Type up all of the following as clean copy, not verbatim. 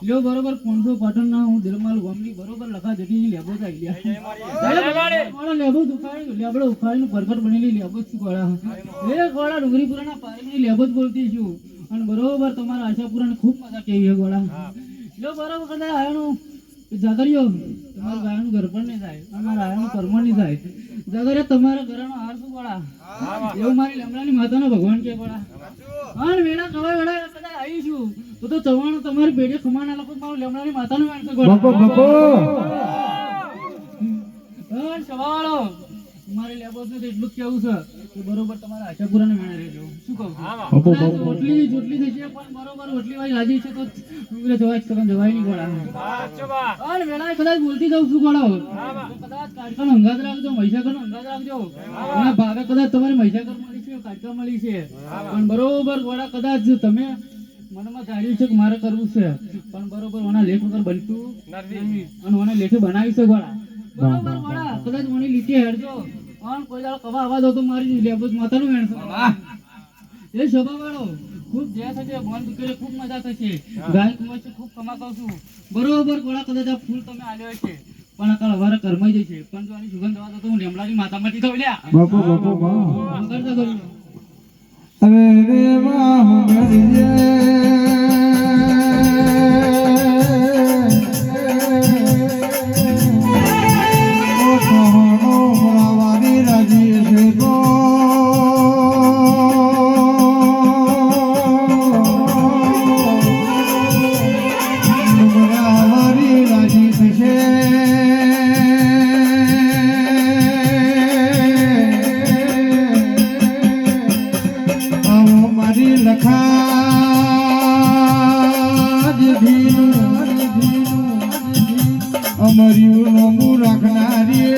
લ્યો બરોબર 500 પાટણ ના હું દિલમાલ ગોમની બરોબર લખા જડી લેબો થઈ ગયા લેબો દુખાડી લેબડો ઉખાડીને પરફેક્ટ બનેલી લેબો છું ગોળા એ ગોળા ડુંગરીપુરાના પારીની લેબો જ બોલતી છું અને બરોબર તમારા આશાપુરાને ખૂબ મજા કેવી છે ગોળા લ્યો બરોબર કદાચ આયાનું જાગરિયો તમારું ગાયનું ઘર પણ નહીં થાય અમારા આયાનું કર્મ નહીં થાય જાગરિયા તમારા ઘરનો હાર શું ગોળા એવું મારી લમડાની માતાનો ભગવાન કે ગોળા અને વેળા કવાય વેળા કદાચ આવીશું તો ચવાણું તમારી પેઢી ખમાના લોકો મારું લેમડાની માતાનું વાંચતો ગોળા સવાળો મારી લેબોસ ને એટલું જ કેવું છે કે બરોબર તમારા આશાપુરાને મેળે રહેજો શું કહું ઓટલી જોટલી થશે પણ બરોબર ઓટલી વાળી રાજી છે તો જવાય જવાય નહીં ગોળા અને વેળા કદાચ બોલતી જાઉં છું ગોળો કદાચ કાઢકાનો અંગાત રાખજો મહીસાગરનો અંગાત રાખજો અને ભાવે કદાચ તમારી મહીસાગર મળી છે કાઢકા મળી છે પણ બરોબર ગોળા કદાચ તમે મનમાં ધાર્યું છે કે મારે કરવું છે પણ બરોબર ઓના લેખ વગર બનતું નથી અને ઓને લેખે બનાવી છે ગોળા બરોબર ગોળા કદાચ મને લીટી હેડજો અને કોઈ દાડો કવા આવા દો તો મારી લેબોસ માતાનું વેણસો એ શોભા વાળો ખૂબ જે થશે મન દુખે ખૂબ મજા થશે ગાય કુંવર છે ખૂબ કમાતો છું બરોબર ગોળા કદાચ આ ફૂલ તમે આલ્યો છે પણ આ કાળ કર્માઈ જશે પણ જો આની સુગંધ દવા તો હું લેમડાની માતામાંથી થઉં લ્યા બાપુ બાપુ બા અંકરતા કરું હવે રે વાહ ગરજે અમર્યું નમું રાખનારી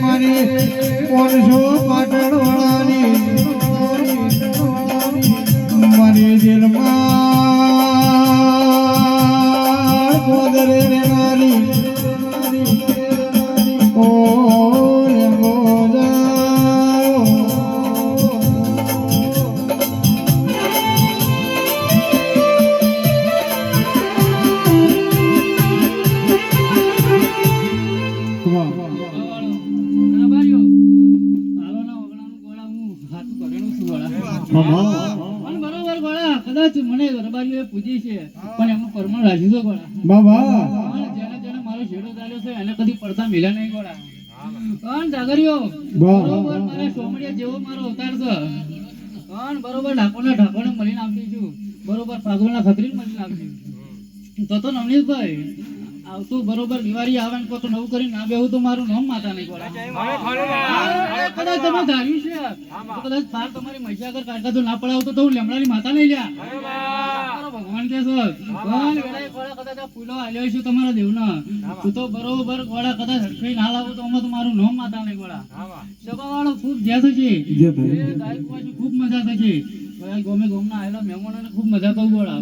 મારી 500 પાટણ વાળાની મારી દિલમાં ગોદરે રે મારી ઓ રે બરોબર ગોળા કદાચ મને રબારીઓ પૂજી છે પણ એમનું કર્મ રાખ્યું છે ગોળા બાબા જેને જેને મારો છેડો ચાલ્યો છે એને કદી પડતા મિલ્યા નહીં ગોળા પણ જાગરિયો બરોબર મારે સોમડિયા જેવો મારો અવતાર છે પણ બરોબર ઢાકોને મળીને આવતી છું બરોબર પાગોળના ખત્રીને મળીને આવતી તો નવનીતભાઈ આવતું બરોબર દિવાળી આવે ને કોઈ નવું કરીને ના બેહું તો મારું નામ માતા નહીં ગોળા કદાચ તમે ધાર્યું છે તો કદાચ બાર તમારી મહીસાગર કાઢતા તો ના પડાવતો તો હું લેમડાની માતા નહીં લ્યા ભગવાન કે છે ભગવાન વેળાએ ગોળા કદાચ આ ફૂલો આલ્યો છે તમારા દેવના તું તો બરોબર ગોળા કદાચ હરખાઈ ના લાવું તો આમાં તો મારું નામ માતા નહીં ગોળા સભાવાળો ખૂબ જ્યાં થશે ખૂબ મજા થશે ગોમે ગોમના આવેલા મહેમાનોને ખૂબ મજા કહું ગોળા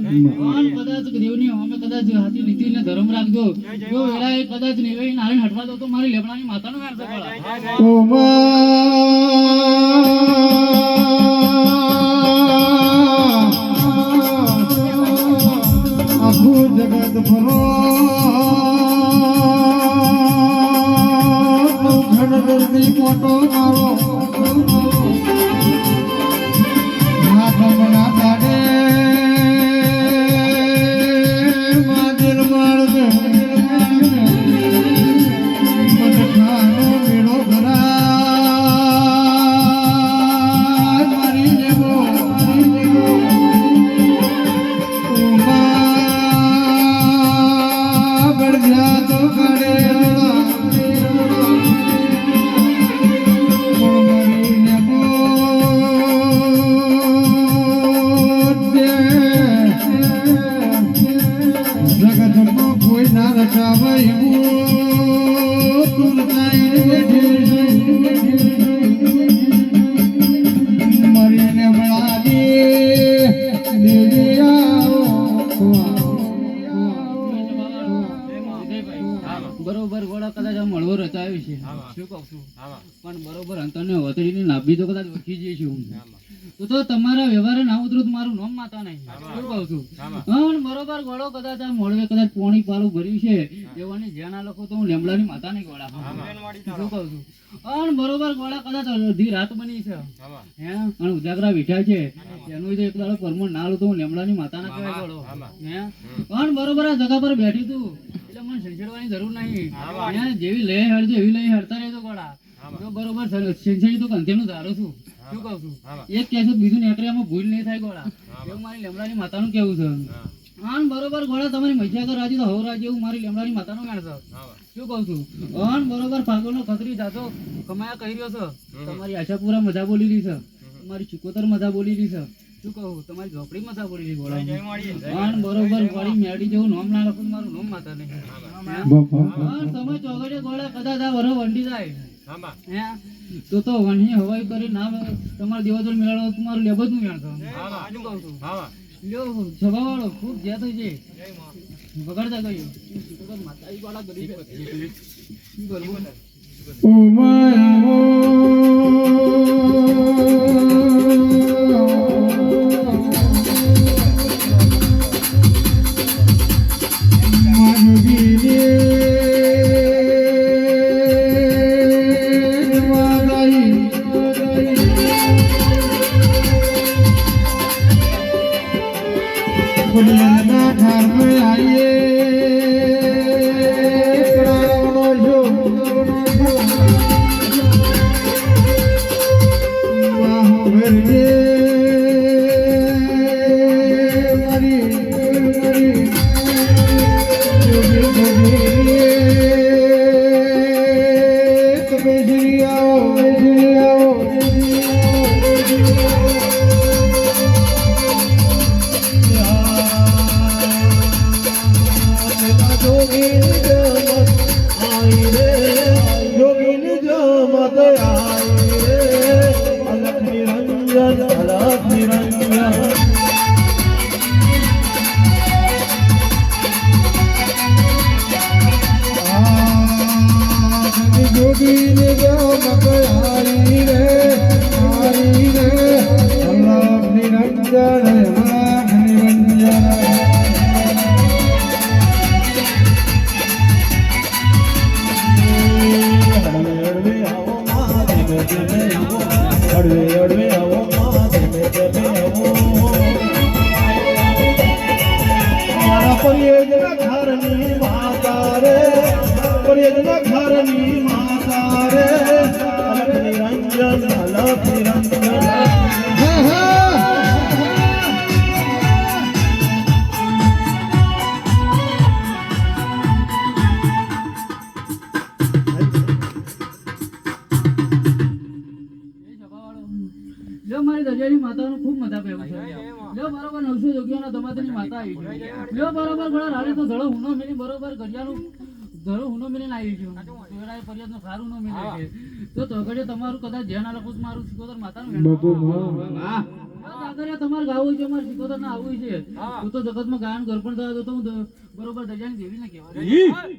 કદાચ દેવની અમે કદાચ હાથી નીતિને ધર્મ રાખજો જો વેળાએ કદાચ નેવે નારાયણ હટવા દો તો મારી લેબડાની માતાનું વેણ છે ગોળા મારો હાથમના તાડે માદિલ માળવે મદખાનો મેળો ભરાય મારી દેવો ઉમા બળજા તો કાઢે જગતમાં કોઈ ના રચાવાય તું મરીને મળાવી બરોબર ગોળા કદાચ આ મળવો રચાયો છે શું કહું છું પણ બરોબર અંતરને વતડીની નાભી તો કદાચ વખી જઈ છું તો તમારા વ્યવહારે ના ઉતરું તો મારું નામ માતા નહીં શું કહું છું પણ બરોબર ગોળો કદાચ આ મળવે કદાચ પોણી પાલું ભર્યું છે એવાની જેના લોકો તો હું લેમડાની માતા નહીં ગોળા શું કહું છું અને બરોબર ગોળા કદાચ અડધી રાત બની છે હે અને ઉજાગરા બેઠા છે એનું તો એક દાડો પરમણ ના લો તો હું લેમડાની માતા ના કહેવાય ગોળો હે અને બરોબર આ જગા પર બેઠી તું એટલે મને છેડવાની જરૂર નહીં હે જેવી લઈ હળજો એવી લઈ હળતા રહેજો ગોળા તો બરોબર છેડી તો કંથેનું ધારું છું શું કહું છું એક કહેશું બીજું નેકરિયામાં ભૂલ નહીં થાય ગોળા એવું મારી લેમડાની માતાનું કેવું છે અન બરોબર ગોળા તમારી મૈયાગર રાજી તો હવ રાજી એવું મારી લેમડાની માતાનું માણસો શું કહું છું અન બરોબર ફાગોનો ખતરી જાતો કમાયા કહી રહ્યો છે તમારી આશાપુરા મજા બોલી રહી છે તમારી ચુકોતર મજા બોલી રહી છે શું કહું તમારી ઝોપડી મજા બોલી રહી ગોળા અન બરોબર ગોળી મેડી જેવું નામ ના લખું મારું નામ માતા નહીં તમે ચોગડે ગોળા કદાચ આ વરો વંડી જાય તો વણી હવાઈ કરી ના તમારા દેવાદોર મેળાનો તમારું લેબ જ નું મેળતો શું કહું છું લ્યો સભા વાળો ખૂબ જ્યાં થઈ છે બગાડતા ગયું માતાજી વાળા ગરીબ શું કરવું પુલિયાના ઘર में आइए પ્રાણો જો માહો ભરજે મારી તમે શ્રી આવો મારી દરિયાની માતાનું ખૂબ મજા પેવું છે લ્યો બરોબર 900 યોગીઓના દમાતની માતા આવી છે લ્યો બરોબર ઘણા રાડે તો ધડો હુનો મેલી બરોબર ઘડિયાનું ધડો હુનો મેલીને આવી છે તોરાય ફરિયાદનો સારું નો મેલે છે તો તોગડે તમારું કદાચ ધ્યાન આલો મારું સિકોદર માતાનું બાપુ હા આગળ તમાર ગાવું છે માર સિકોદર ના આવું છે તું તો જગતમાં ગાયન ગરપણ થયો તો હું બરોબર દરિયાની દેવી ને કહેવાય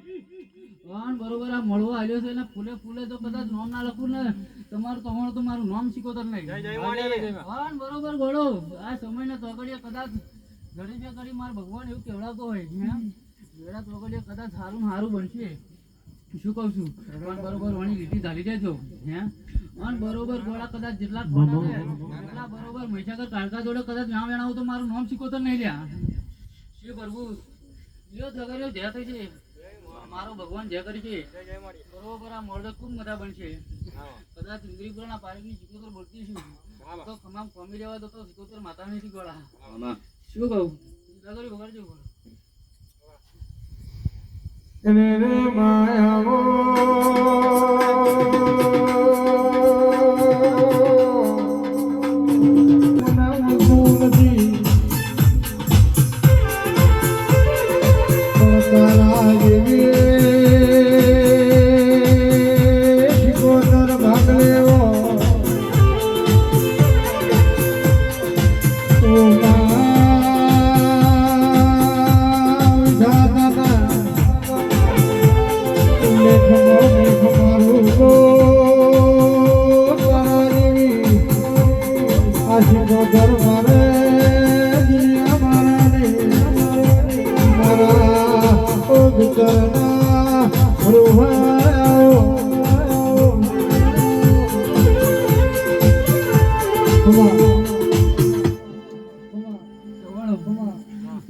બરોબર આ મળવો આવ્યો છે એટલે ફૂલે ફૂલે તો કદાચ નામ ના લખું ને તમારું તમારું તો મારું નામ સિકોતર નહીં બરોબર ગોળો આ સમયને તોગડીએ કદાચ ઘડી બે ઘડી માર ભગવાન એવું કહેવડાતો હોય વેળા તોગડીએ કદાચ સારું સારું બનશે શું કહું છું પણ બરોબર વણી લીટી ધાલી દેજો હે અને બરોબર ગોળા કદાચ જેટલા ખોટા છે એટલા બરોબર મહીસાગર કાળકા જોડે કદાચ ના વેણાવું તો મારું નામ શીખોતર નહીં લ્યા શિવ પ્રભુ લ્યો જગર્યો જય થઈ છે મારો ભગવાન જય કરી છે બરોબર આ મોરડે ખૂબ મોટા બનશે કદાચ ઇન્દ્રિપુરાના પારેખની શીખોતર બોલતી છું તો તમામ કોમી રહેવા દો તો શીખોતર માતા નહીં શીખવાડા શું કહું જગર્યો વગાડજો રે રે માયાવો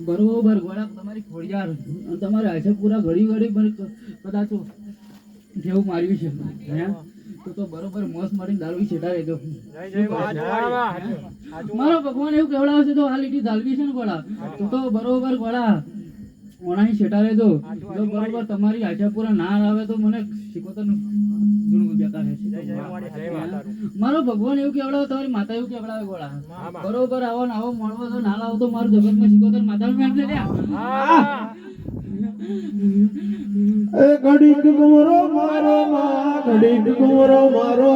બરોબર ગોળા તમારી ખોડિયાર અને તમારે આશાપુરા ઘડી ઘડી પણ કદાચ જેવું માર્યું છે હે તો બરોબર મોસ મારીને દારૂ છેટા રહેજો મારો ભગવાન એવું કહેવડાવે છે તો આ લીટી દાલવી છે ને ગોળા તો બરોબર ગોળા ઓણાની છેટા રહેજો જો બરોબર તમારી આશાપુરા ના આવે તો મને શીખોતર મારો ભગવાન એવું કેવડાવે તમારી માતા એવું કેવડાવે ગોળા બરોબર આવો ને આવો મળવો તો ના લાવો તો મારું જગતમાં શીખોતર માતા મેળશે એ ઘડી ડુમરો મારો માં ઘડી ડુમરો મારો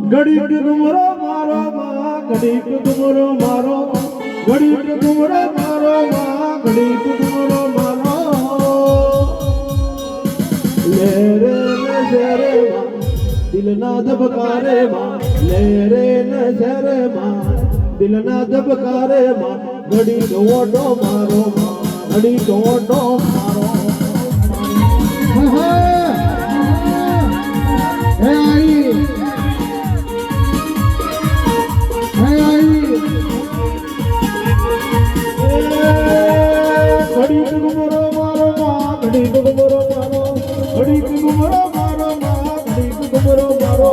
ઘડી ડુમરો મારો માં ઘડી ડુમરો મારો ઘડી ડુમરો મારો માં ઘડી ડુમરો મારો લે રે નજરે માં દિલ ના ધબકારે માં લે રે નજરે માં દિલ ના ધબકારે માં ઘડી ડોડો મારો ઘડી ડોડો મારો હે આઈ ઘડી ડુમરો મારો માં ઘડી ડુમરો મારો ઘડી ડુમરો મારો માં ઘડી ડુમરો મારો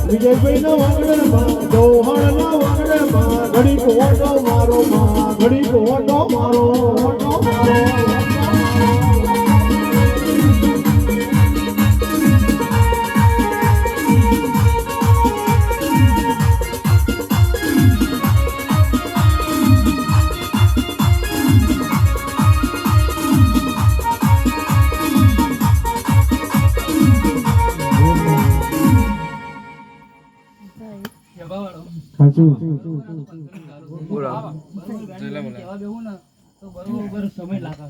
વિજયભાઈ નો વાગડે માં દોહણ નો વાગડે માં ઘડી કોટો મારો માં ઘડી કોટો મારો બરોબર સમય લાગે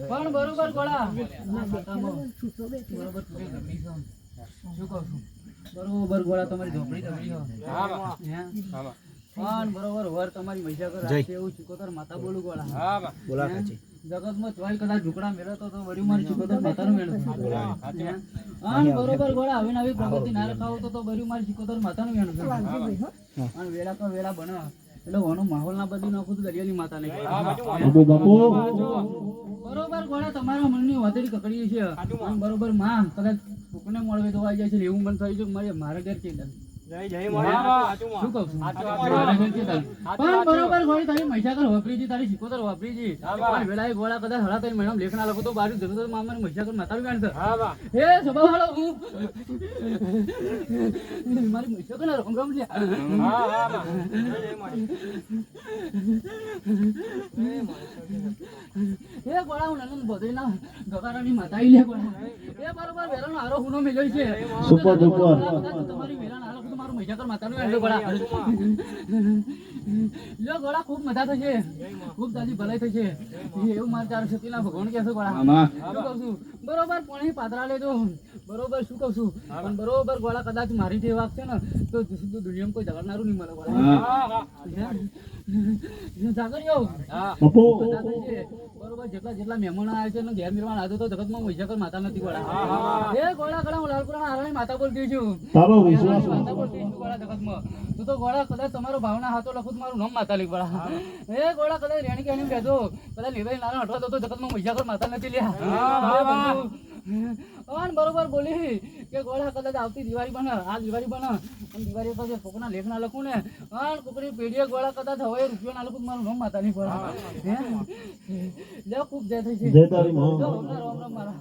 પણ બરોબર ગોળા બરોબર શું કહું છું બરોબર ગોળા તમારી ઝોપડી પણ બરોબર વર તમારી મહીસાગર રાખશે એવું ચુકોતર માતા બોલું ગોળા જગતમાં ચોય કદાચ ઢુકડા મેળવતો તો વળી મારી ચુકોતર માતાનું મેળવશે અને બરોબર ગોળા હવે નવી પ્રગતિ ના રખાવો તો બરી મારી ચુકોતર માતાનું મેળવશે અને વેળા તો વેળા બને એટલે ઓનો માહોલ ના બદલી નાખું તો દરિયાની માતા ને બરોબર ગોળા તમારા મનની વાતડી કકડી છે અને બરોબર માં કદાચ કોને મળવે તો આવી જાય છે એવું મન થઈ ગયું મારે ઘેર કે શું કહું છું પણ બરોબર ગોળી તારી મહીસાગર વાપરીજી તારી શીખોતર વાપરીજી પણ વેળાએ ગોળા કદાચ હળા તઈ મેડમ લેખ ના લખો તો બારી જતો તો મામાને મહીસાગર માતાનું ગાણ છે હે સભા વાળો હું મારી મહીસાગર ના રમ છે એ ગોળા હું નંદન બધે ના ગગારાની માતા લે ગોળા એ બરોબર વેરાનો હારો હુનો મેલ્યો છે સુપર ડુપર તમારી વેરાનો હારો મારું મહીસાગર માતાનું ગાણ ગોળા લ્યો ગોળા ખૂબ મજા થશે ખૂબ દાદી ભલાઈ થશે એવું મારે ચાર સતીના ભગવાન કહેશે ગોળા શું કહું છું બરોબર પાણી પાતરા લેજો બરોબર શું કહું છું પણ બરોબર ગોળા કદાચ મારી જે વાગશે ને તો સીધું દુનિયામાં કોઈ ઝઘડનારું નહીં મળે ગોળા જાગરિયો બાપુ બધા થઈ છે. બરોબર જેટલા મહેમાનો આવે છે ને ઘેર નિર્વાણ આદો તો જગતમાં મહીસાગર માતા નથી ગોળા એ ગોળા કડા હું લાલપુરાના હારાની માતા બોલતી છું તારો વિશ્વાસ માતા બોલતી છું ગોળા જગતમાં તું તો ગોળા કદાચ તમારો ભાવના હાથો લખું તો મારું નામ માતા લીખ ગોળા એ ગોળા કદાચ રેણી કેણી કહેતો કદાચ લેવાઈ નાનો હટવા તો જગતમાં મહીસાગર માતા નથી લ્યા અન બરોબર બોલી કે ગોળા કદાચ આવતી દિવાળી બને આ દિવાળી બને અને દિવાળી પર કોકના લેખ ના લખું ને અન કોકની પેઢીએ ગોળા કદાચ હવે રૂપિયો ના લખું તો મારું નામ માતા નહીં ગોળા લે ખૂબ જય થઈ છે જય તારી માં જો રામ રામ મારા